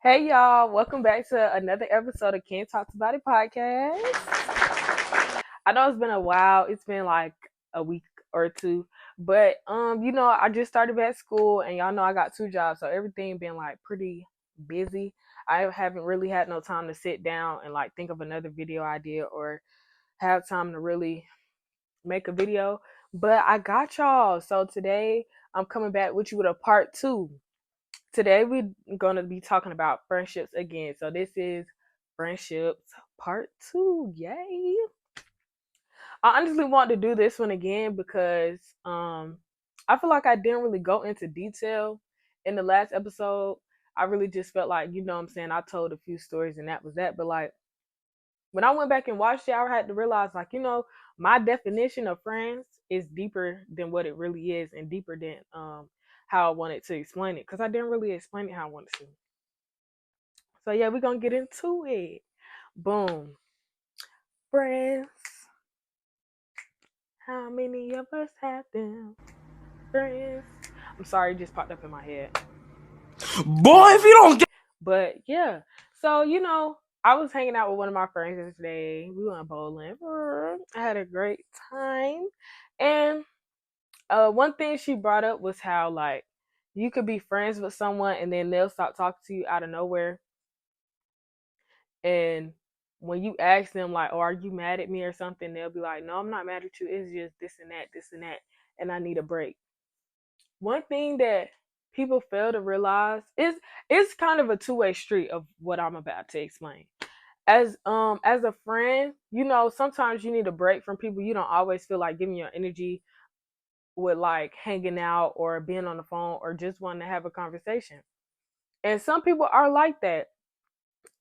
Hey y'all, welcome back to another episode of Can't Talk About It podcast. I know it's been a while. It's been like a week or two. But I just started back school and y'all know I got two jobs, so everything been like pretty busy. I haven't really had no time to sit down and like think of another video idea or have time to really make a video. But I got y'all. So today I'm coming back with you with a part two. Today we're going to be talking about friendships again. So this is friendships part two. Yay. I honestly want to do this one again because I feel like I didn't really go into detail in the last episode. I really just felt like, you know what I'm saying, I told a few stories and that was that. But like when I went back and watched it, I had to realize like, my definition of friends is deeper than what it really is and deeper than how I wanted to explain it. Because I didn't really explain it how I wanted to. So yeah, we're gonna get into it. Boom. Friends. How many of us have them? Friends. I'm sorry, it just popped up in my head. Boy, if you don't get. But yeah. So, I was hanging out with one of my friends yesterday. We went bowling. I had a great time. And one thing she brought up was how like you could be friends with someone and then they'll stop talking to you out of nowhere. And when you ask them like, "Oh, are you mad at me or something?" They'll be like, "No, I'm not mad at you. It's just this and that, and I need a break." One thing that people fail to realize is it's kind of a two-way street of what I'm about to explain. As a friend, sometimes you need a break from people. You don't always feel like giving your energy with like hanging out or being on the phone or just wanting to have a conversation. And some people are like that.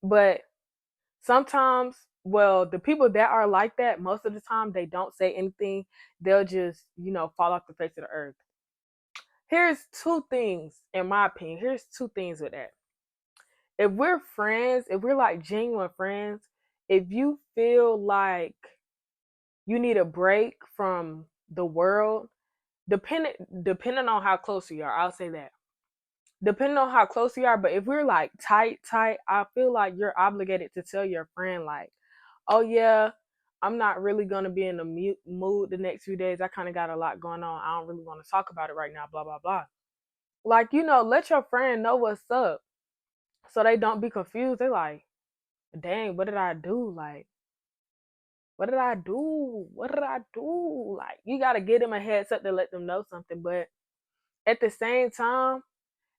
But sometimes, well, the people that are like that, most of the time, they don't say anything. They'll just, fall off the face of the earth. Here's two things, in my opinion. Here's two things with that. If we're friends, if we're like genuine friends, if you feel like you need a break from the world, depending on how close you are, I'll say that. Depending on how close you are, but if we're like tight, I feel like you're obligated to tell your friend like, oh yeah, I'm not really gonna be in the mood the next few days. I kind of got a lot going on. I don't really want to talk about it right now. Blah blah blah. Like let your friend know what's up, so they don't be confused. They like, dang, what did I do? Like, what did I do? What did I do? Like, you gotta give them a heads up to let them know something. But at the same time,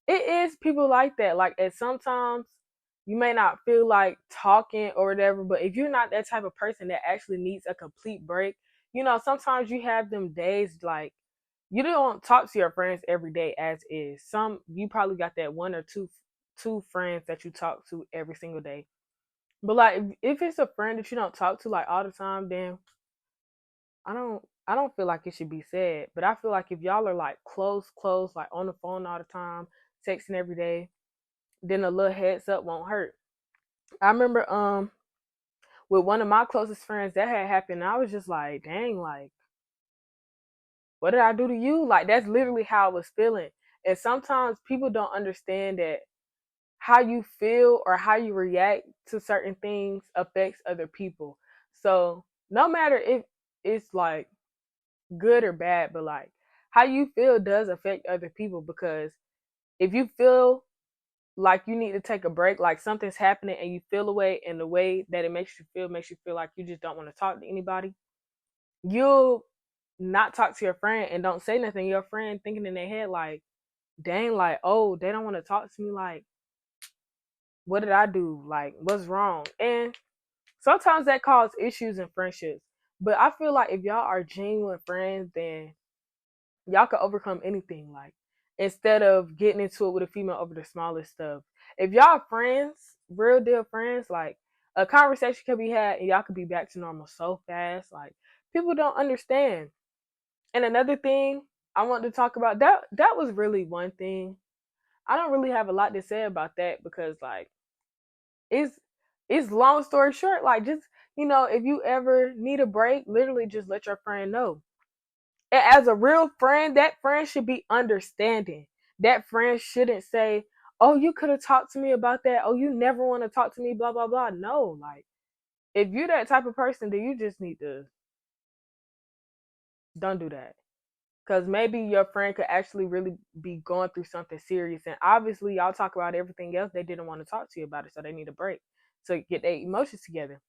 it is people like that. Like, at sometimes you may not feel like talking or whatever, but if you're not that type of person that actually needs a complete break, sometimes you have them days like you don't talk to your friends every day as is. Some you probably got that one or two friends that you talk to every single day. But like if it's a friend that you don't talk to like all the time, then I don't feel like it should be said. But I feel like if y'all are like close, like on the phone all the time, texting every day, then a little heads up won't hurt. I remember with one of my closest friends that had happened, and I was just like, dang, like, what did I do to you? Like that's literally how I was feeling. And sometimes people don't understand that how you feel or how you react to certain things affects other people. So no matter if it's like good or bad, but like how you feel does affect other people because if you feel like you need to take a break, like something's happening and you feel away and the way that it makes you feel like you just don't want to talk to anybody, you'll not talk to your friend and don't say nothing. Your friend thinking in their head like, dang, like, oh, they don't want to talk to me, like, what did I do? Like, what's wrong? And sometimes that causes issues in friendships. But I feel like if y'all are genuine friends, then y'all can overcome anything. Like instead of getting into it with a female over the smallest stuff. If y'all friends, real deal friends, like a conversation can be had and y'all could be back to normal so fast. Like people don't understand. And another thing I want to talk about that was really one thing. I don't really have a lot to say about that because like it's it's long story short, like just if you ever need a break, literally just let your friend know. As a real friend, that friend should be understanding. That friend shouldn't say, oh, you could have talked to me about that. Oh, you never want to talk to me, blah, blah, blah. No, like, if you're that type of person, then you just need to don't do that. Because maybe your friend could actually really be going through something serious. And obviously, y'all talk about everything else. They didn't want to talk to you about it. So they need a break to get their emotions together.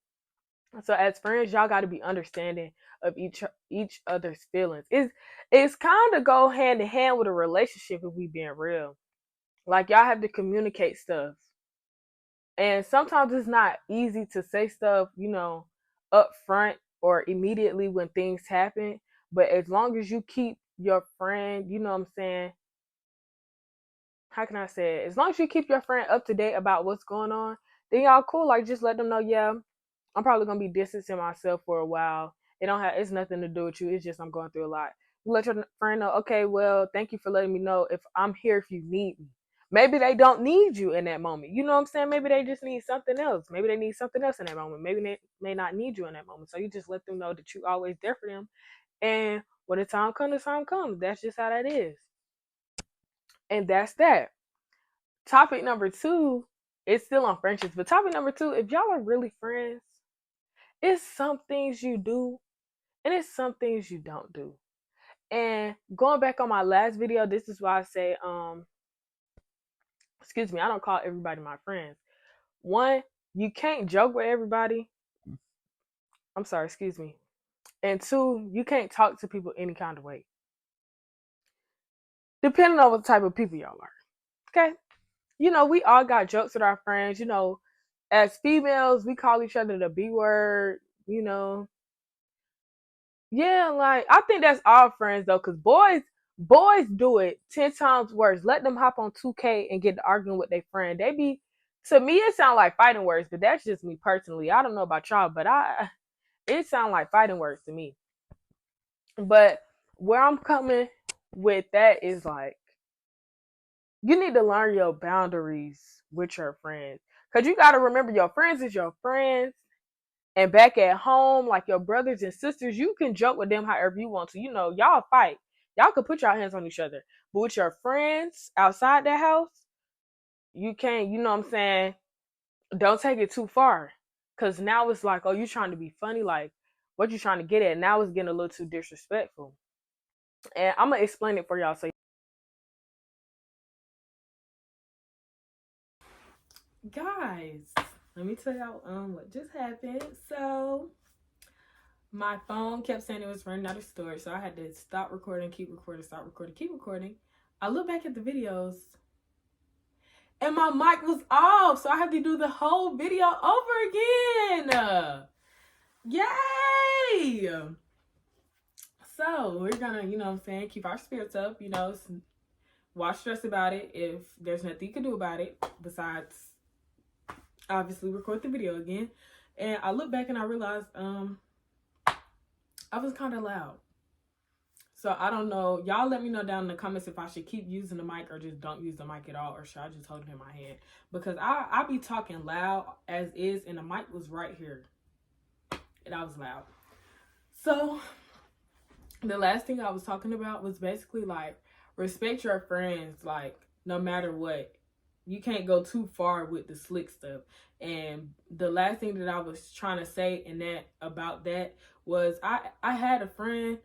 So as friends, y'all got to be understanding of each other's feelings. It's kind of go hand in hand with a relationship if we being real. Like y'all have to communicate stuff. And sometimes it's not easy to say stuff, up front or immediately when things happen. But as long as you keep your friend, you know what I'm saying? How can I say it? As long as you keep your friend up to date about what's going on, then y'all cool. Like just let them know, yeah, I'm probably gonna be distancing myself for a while. It's nothing to do with you. It's just I'm going through a lot. You let your friend know, okay, well, thank you for letting me know if I'm here if you need me. Maybe they don't need you in that moment. You know what I'm saying? Maybe they just need something else. Maybe they need something else in that moment. Maybe they may not need you in that moment. So you just let them know that you always there for them. And when the time comes, the time comes. That's just how that is. And that's that. Topic number two, it's still on friendships, but topic number two, if y'all are really friends, it's some things you do and it's some things you don't do. And going back on my last video, this is why I say, excuse me, I don't call everybody my friends. One, you can't joke with everybody. I'm sorry, excuse me. And two, you can't talk to people any kind of way, depending on what type of people y'all are. Okay? We all got jokes with our friends. As females, we call each other the B word, you know. Yeah, like I think that's our friends though, because boys do it 10 times worse. Let them hop on 2K and get to arguing with their friend. They be To me it sound like fighting words, but that's just me personally. I don't know about y'all, but it sound like fighting words to me. But where I'm coming with that is like you need to learn your boundaries with your friends. Cause you gotta remember your friends is your friends. And back at home, like your brothers and sisters, you can joke with them however you want to. Y'all fight. Y'all can put your hands on each other. But with your friends outside the house, you can't, you know what I'm saying? Don't take it too far. Cause now it's like, oh, you trying to be funny, like what you trying to get at? Now it's getting a little too disrespectful. And I'm gonna explain it for y'all. So guys, let me tell y'all what just happened. So my phone kept saying it was running out of storage, so I had to stop recording, keep recording, stop recording, keep recording. I look back at the videos and my mic was off, so I had to do the whole video over again. Yay! So we're gonna, you know what I'm saying, keep our spirits up, watch stress about it if there's nothing you can do about it besides obviously record the video again. And I look back and I realized I was kind of loud. So I don't know. Y'all let me know down in the comments if I should keep using the mic or just don't use the mic at all, or should I just hold it in my hand? Because I be talking loud as is, and the mic was right here, and I was loud. So the last thing I was talking about was basically like respect your friends, like no matter what. You can't go too far with the slick stuff. And the last thing that I was trying to say in that about that was I had a friend,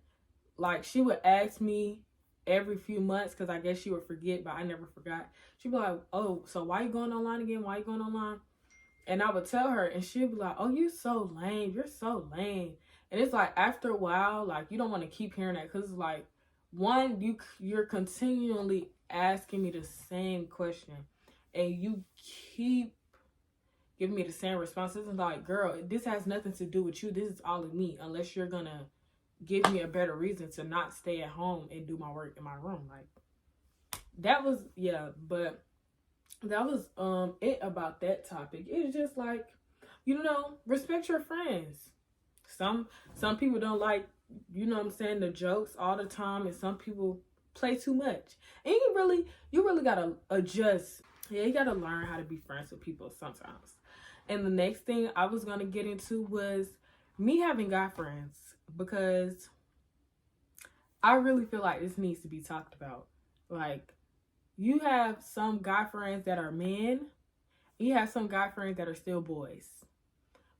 like she would ask me every few months because I guess she would forget, but I never forgot. She'd be like, oh, so why you going online again? Why you going online? And I would tell her and she'd be like, oh, you so lame. You're so lame. And it's like after a while, like you don't want to keep hearing that because it's like, one, you're continually asking me the same question and you keep giving me the same responses. And like, girl, this has nothing to do with you. This is all of me, unless you're gonna give me a better reason to not stay at home and do my work in my room. Like that was, yeah, but that was it about that topic. It's just like, respect your friends. Some people don't like, what I'm saying, the jokes all the time, and some people play too much. And you really gotta adjust. Yeah, you gotta learn how to be friends with people sometimes. And the next thing I was gonna get into was me having guy friends, because I really feel like this needs to be talked about. Like, you have some guy friends that are men, you have some guy friends that are still boys.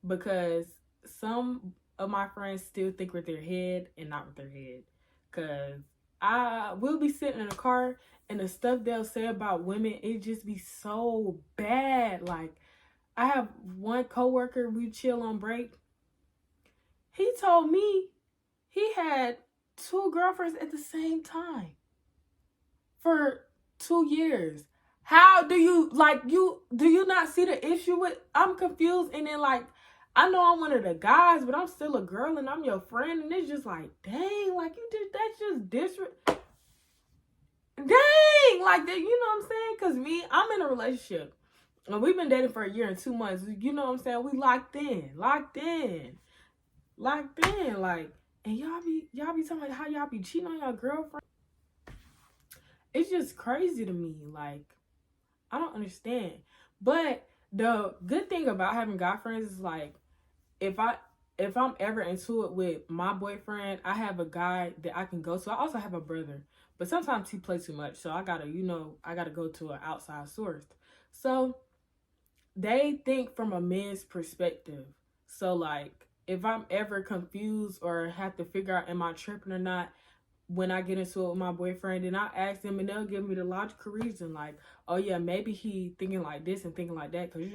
Because some of my friends still think with their head and not with their head. Because I will be sitting in a car and the stuff they'll say about women, it just be so bad. Like, I have one coworker, we chill on break. He told me he had two girlfriends at the same time for 2 years. How do you do you not see the issue with? I'm confused, and then like I know I'm one of the guys, but I'm still a girl and I'm your friend, and it's just like, dang, like you did that's just disrespect. Dang, like that, you know what I'm saying? Cause me, I'm in a relationship. And we've been dating for a year and 2 months. You know what I'm saying? We locked in, like, and y'all be talking about how y'all be cheating on your girlfriend. It's just crazy to me. Like, I don't understand. But the good thing about having guy friends is like if I if I'm ever into it with my boyfriend, I have a guy that I can go to. I also have a brother, but sometimes he plays too much, so I gotta go to an outside source. So they think from a man's perspective. So like if I'm ever confused or have to figure out am I tripping or not, when I get into it with my boyfriend, and I ask them and they'll give me the logical reason, like, oh yeah, maybe he thinking like this and thinking like that, because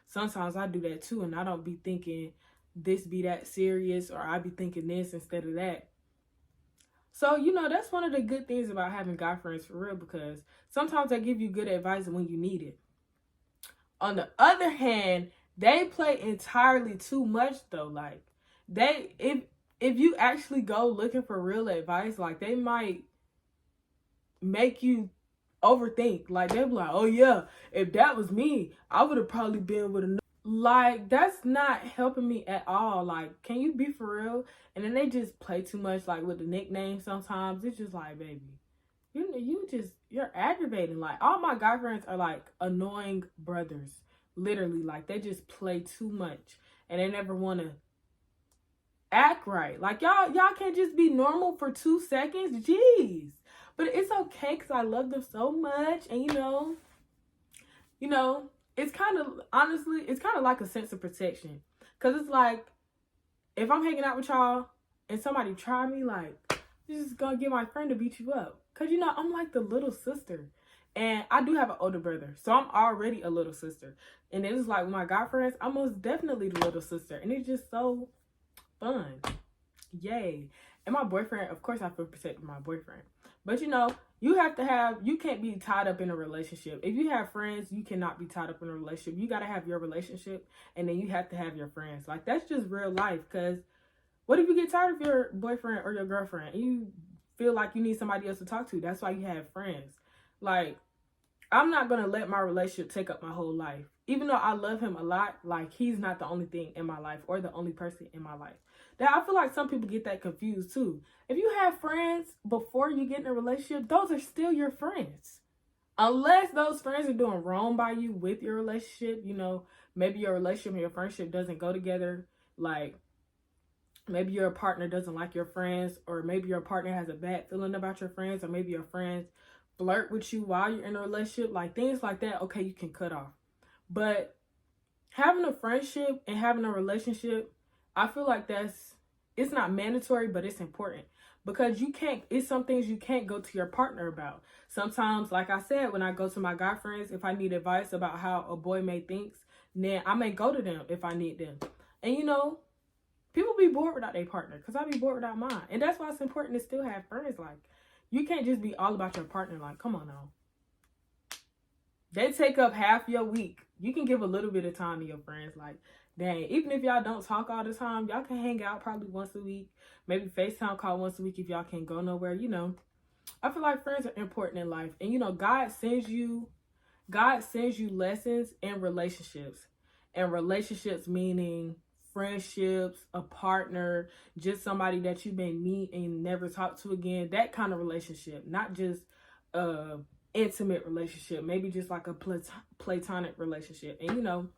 sometimes I do that too, and I don't be thinking this be that serious, or I be thinking this instead of that. So that's one of the good things about having guy friends for real, because sometimes they give you good advice when you need it. On the other hand, they play entirely too much though. Like they if you actually go looking for real advice, like they might make you overthink. Like they'll be like, oh yeah, if that was me, I would have probably been with another. Like that's not helping me at all. Like, can you be for real? And then they just play too much, like with the nicknames. Sometimes it's just like, baby, you're aggravating. Like all my guy friends are like annoying brothers. Literally, like they just play too much and they never want to act right. Like y'all can't just be normal for 2 seconds. Jeez. But it's okay because I love them so much, and you know, it's kind of honestly, it's kind of like a sense of protection. Cause it's like if I'm hanging out with y'all and somebody try me, like, you're just gonna get my friend to beat you up. Cause I'm like the little sister. And I do have an older brother. So I'm already a little sister. And it's like with my guy friends, I'm most definitely the little sister. And it's just so fun. Yay. And my boyfriend, of course I feel protected my boyfriend. But you can't be tied up in a relationship. If you have friends, you cannot be tied up in a relationship. You gotta have your relationship and then you have to have your friends. Like that's just real life. Cause what if you get tired of your boyfriend or your girlfriend and you feel like you need somebody else to talk to? That's why you have friends. Like, I'm not gonna let my relationship take up my whole life. Even though I love him a lot, like he's not the only thing in my life or the only person in my life. That I feel like some people get that confused too. If you have friends before you get in a relationship, those are still your friends. Unless those friends are doing wrong by you with your relationship, maybe your relationship and your friendship doesn't go together. Like maybe your partner doesn't like your friends, or maybe your partner has a bad feeling about your friends, or maybe your friends flirt with you while you're in a relationship, like things like that, okay, you can cut off. But having a friendship and having a relationship, I feel like it's not mandatory, but it's important, because it's some things you can't go to your partner about. Sometimes, like I said, when I go to my guy friends, if I need advice about how a boy may think, then I may go to them if I need them. And people be bored without their partner, because I be bored without mine. And that's why it's important to still have friends. Like, you can't just be all about your partner. Like, come on now. They take up half your week. You can give a little bit of time to your friends. Like, dang, even if y'all don't talk all the time, y'all can hang out probably once a week. Maybe FaceTime call once a week if y'all can't go nowhere. I feel like friends are important in life. And God sends you lessons in relationships. And relationships meaning friendships, a partner, just somebody that you may meet and never talk to again. That kind of relationship, not just intimate relationship, maybe just like a platonic relationship. And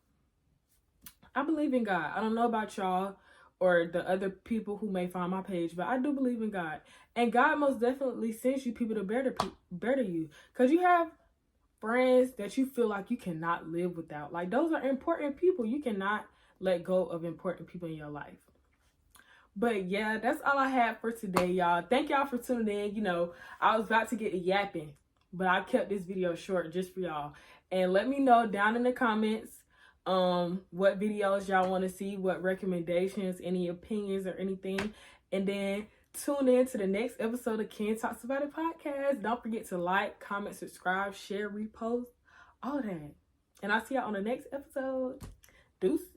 I believe in God. I don't know about y'all or the other people who may find my page, but I do believe in God. And God most definitely sends you people to better you, because friends that you feel like you cannot live without. Like, those are important people. You cannot let go of important people in your life. But yeah, that's all I have for today, y'all. Thank y'all for tuning in. You know, I was about to get a yapping, but I kept this video short just for y'all. And let me know down in the comments what videos y'all want to see, what recommendations, any opinions or anything. And then tune in to the next episode of Ken Talks About It podcast. Don't forget to like, comment, subscribe, share, repost, all of that. And I'll see y'all on the next episode. Deuces.